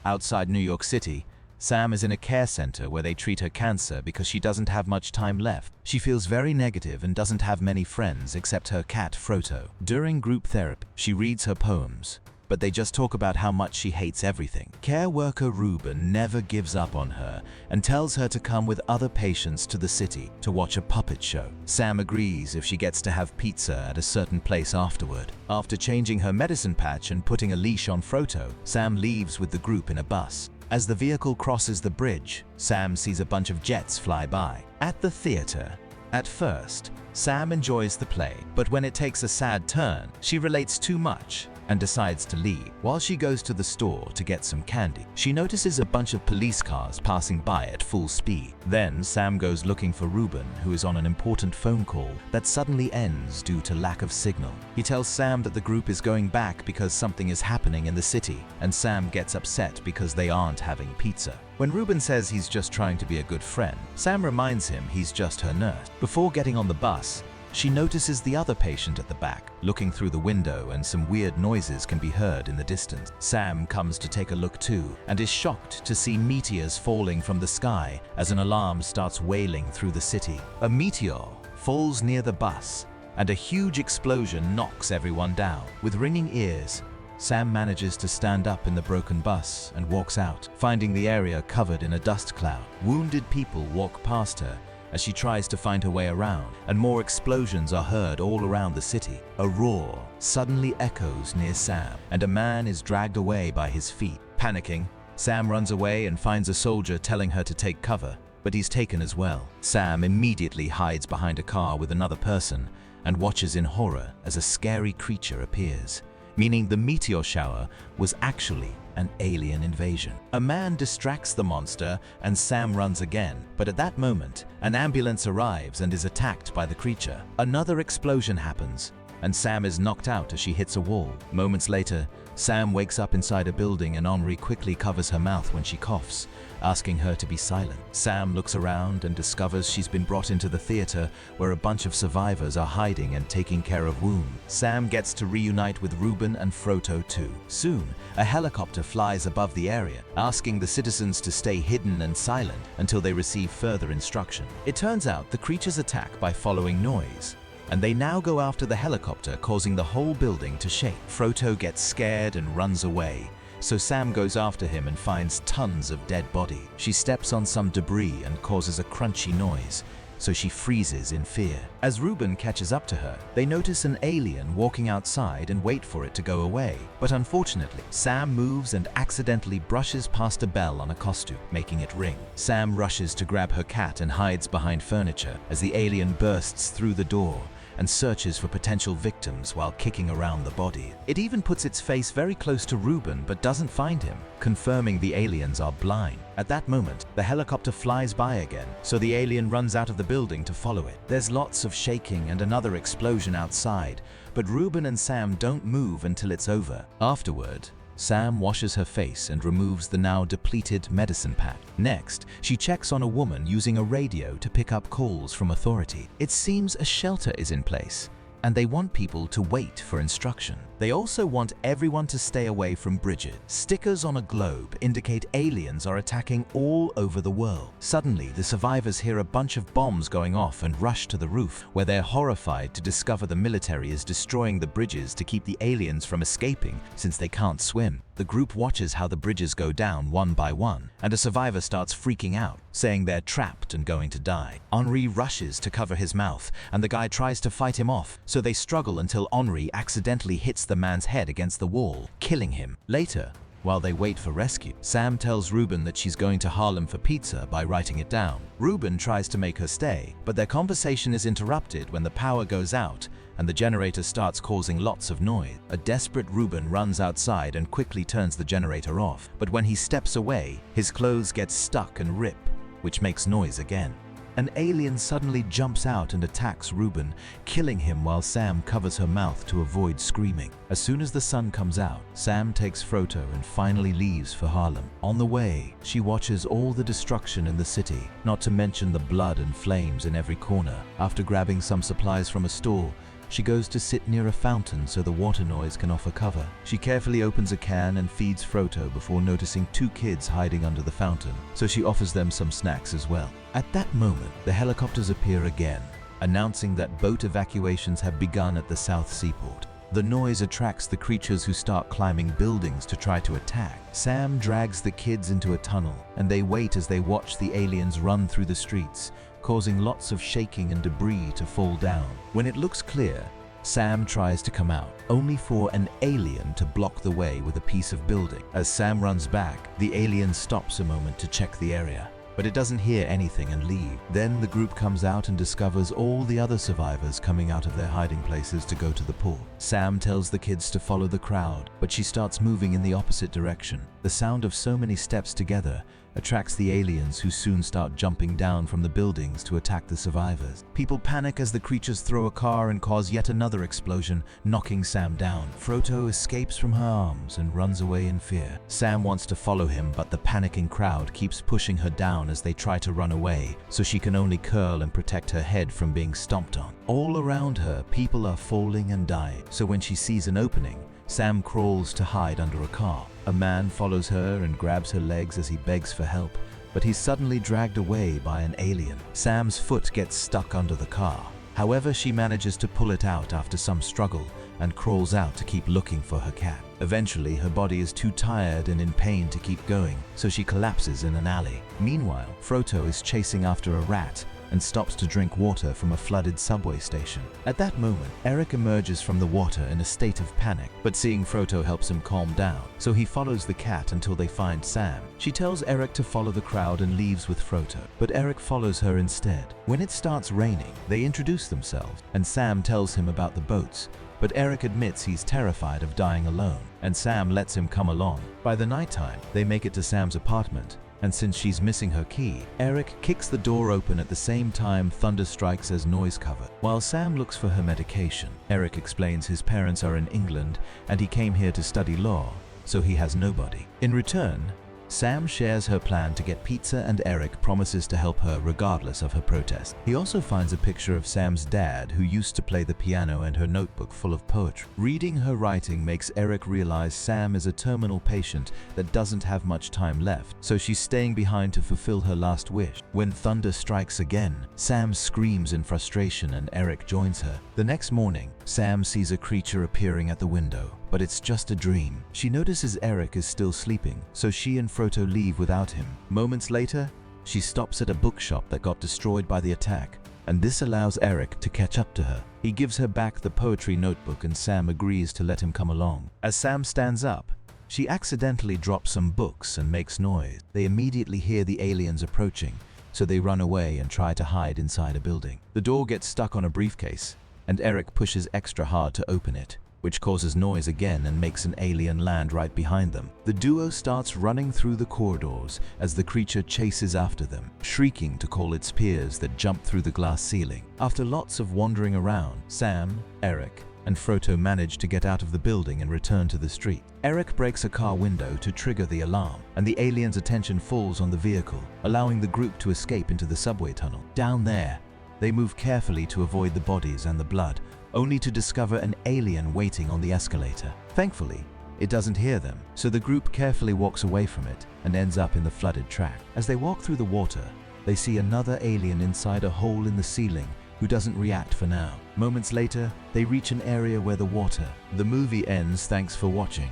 Outside New York City, Sam is in a care center where they treat her cancer because she doesn't have much time left. She feels very negative and doesn't have many friends except her cat Froto. During group therapy, she reads her poems, but they just talk about how much she hates everything. Care worker Ruben never gives up on her and tells her to come with other patients to the city to watch a puppet show. Sam agrees if she gets to have pizza at a certain place afterward. After changing her medicine patch and putting a leash on Froto, Sam leaves with the group in a bus. As the vehicle crosses the bridge, Sam sees a bunch of jets fly by. At the theater, at first, Sam enjoys the play, but when it takes a sad turn, she relates too much and decides to leave. While she goes to the store to get some candy, she notices a bunch of police cars passing by at full speed. Then Sam goes looking for Ruben, who is on an important phone call that suddenly ends due to lack of signal. He tells Sam that the group is going back because something is happening in the city, and Sam gets upset because they aren't having pizza. When Ruben says he's just trying to be a good friend, Sam reminds him he's just her nurse. Before getting on the bus, she notices the other patient at the back, looking through the window, and some weird noises can be heard in the distance. Sam comes to take a look too, and is shocked to see meteors falling from the sky as an alarm starts wailing through the city. A meteor falls near the bus, and a huge explosion knocks everyone down. With ringing ears, Sam manages to stand up in the broken bus and walks out, finding the area covered in a dust cloud. Wounded people walk past her as she tries to find her way around, and more explosions are heard all around the city. A roar suddenly echoes near Sam, and a man is dragged away by his feet. Panicking, Sam runs away and finds a soldier telling her to take cover, but he's taken as well. Sam immediately hides behind a car with another person and watches in horror as a scary creature appears, meaning the meteor shower was actually an alien invasion. A man distracts the monster and Sam runs again, but at that moment, an ambulance arrives and is attacked by the creature. Another explosion happens, and Sam is knocked out as she hits a wall. Moments later, Sam wakes up inside a building and Henri quickly covers her mouth when she coughs, asking her to be silent. Sam looks around and discovers she's been brought into the theater where a bunch of survivors are hiding and taking care of wounds. Sam gets to reunite with Ruben and Froto too. Soon, a helicopter flies above the area, asking the citizens to stay hidden and silent until they receive further instruction. It turns out the creatures attack by following noise, and they now go after the helicopter, causing the whole building to shake. Froto gets scared and runs away, so Sam goes after him and finds tons of dead body. She steps on some debris and causes a crunchy noise, so she freezes in fear. As Ruben catches up to her, they notice an alien walking outside and wait for it to go away. But unfortunately, Sam moves and accidentally brushes past a bell on a costume, making it ring. Sam rushes to grab her cat and hides behind furniture as the alien bursts through the door and searches for potential victims while kicking around the body. It even puts its face very close to Ruben but doesn't find him, confirming the aliens are blind. At that moment, the helicopter flies by again, so the alien runs out of the building to follow it. There's lots of shaking and another explosion outside, but Ruben and Sam don't move until it's over. Afterward, Sam washes her face and removes the now depleted medicine pack. Next, she checks on a woman using a radio to pick up calls from authority. It seems a shelter is in place, and they want people to wait for instruction. They also want everyone to stay away from bridges. Stickers on a globe indicate aliens are attacking all over the world. Suddenly, the survivors hear a bunch of bombs going off and rush to the roof, where they're horrified to discover the military is destroying the bridges to keep the aliens from escaping since they can't swim. The group watches how the bridges go down one by one, and a survivor starts freaking out, saying they're trapped and going to die. Henri rushes to cover his mouth, and the guy tries to fight him off, so they struggle until Henri accidentally hits the man's head against the wall, killing him. Later, while they wait for rescue, Sam tells Ruben that she's going to Harlem for pizza by writing it down. Ruben tries to make her stay, but their conversation is interrupted when the power goes out and the generator starts causing lots of noise. A desperate Ruben runs outside and quickly turns the generator off, but when he steps away, his clothes get stuck and rip, which makes noise again. An alien suddenly jumps out and attacks Ruben, killing him while Sam covers her mouth to avoid screaming. As soon as the sun comes out, Sam takes Froto and finally leaves for Harlem. On the way, she watches all the destruction in the city, not to mention the blood and flames in every corner. After grabbing some supplies from a store, She goes to sit near a fountain so the water noise can offer cover. She carefully opens a can and feeds Froto before noticing two kids hiding under the fountain, so she offers them some snacks as well. At that moment, the helicopters appear again, announcing that boat evacuations have begun at the South Seaport. The noise attracts the creatures who start climbing buildings to try to attack. Sam drags the kids into a tunnel, and they wait as they watch the aliens run through the streets, causing lots of shaking and debris to fall down. When it looks clear, Sam tries to come out, only for an alien to block the way with a piece of building. As Sam runs back, the alien stops a moment to check the area, but it doesn't hear anything and leave. Then the group comes out and discovers all the other survivors coming out of their hiding places to go to the pool. Sam tells the kids to follow the crowd, but she starts moving in the opposite direction. The sound of so many steps together attracts the aliens, who soon start jumping down from the buildings to attack the survivors. People panic as the creatures throw a car and cause yet another explosion, knocking Sam down. Froto escapes from her arms and runs away in fear. Sam wants to follow him, but the panicking crowd keeps pushing her down as they try to run away, so she can only curl and protect her head from being stomped on. All around her, people are falling and dying, so when she sees an opening, Sam crawls to hide under a car. A man follows her and grabs her legs as he begs for help, but he's suddenly dragged away by an alien. Sam's foot gets stuck under the car. However, she manages to pull it out after some struggle and crawls out to keep looking for her cat. Eventually, her body is too tired and in pain to keep going, so she collapses in an alley. Meanwhile, Froto is chasing after a rat and stops to drink water from a flooded subway station. At that moment, Eric emerges from the water in a state of panic, but seeing Froto helps him calm down, so he follows the cat until they find Sam. She tells Eric to follow the crowd and leaves with Froto, but Eric follows her instead. When it starts raining, they introduce themselves, and Sam tells him about the boats, but Eric admits he's terrified of dying alone, and Sam lets him come along. By the nighttime, they make it to Sam's apartment, and since she's missing her key, Eric kicks the door open at the same time thunder strikes as noise cover. While Sam looks for her medication, Eric explains his parents are in England and he came here to study law, so he has nobody. In return, Sam shares her plan to get pizza, and Eric promises to help her regardless of her protest. He also finds a picture of Sam's dad, who used to play the piano, and her notebook full of poetry. Reading her writing makes Eric realize Sam is a terminal patient that doesn't have much time left, so she's staying behind to fulfill her last wish. When thunder strikes again, Sam screams in frustration and Eric joins her. The next morning, Sam sees a creature appearing at the window, but it's just a dream. She notices Eric is still sleeping, so she and Froto leave without him. Moments later, she stops at a bookshop that got destroyed by the attack, and this allows Eric to catch up to her. He gives her back the poetry notebook and Sam agrees to let him come along. As Sam stands up, she accidentally drops some books and makes noise. They immediately hear the aliens approaching, so they run away and try to hide inside a building. The door gets stuck on a briefcase, and Eric pushes extra hard to open it, which causes noise again and makes an alien land right behind them. The duo starts running through the corridors as the creature chases after them, shrieking to call its peers that jump through the glass ceiling. After lots of wandering around, Sam, Eric, and Froto manage to get out of the building and return to the street. Eric breaks a car window to trigger the alarm, and the alien's attention falls on the vehicle, allowing the group to escape into the subway tunnel. Down there, they move carefully to avoid the bodies and the blood, only to discover an alien waiting on the escalator. Thankfully, it doesn't hear them, so the group carefully walks away from it and ends up in the flooded track. As they walk through the water, they see another alien inside a hole in the ceiling who doesn't react for now. Moments later, they reach an area where the movie ends. Thanks for watching.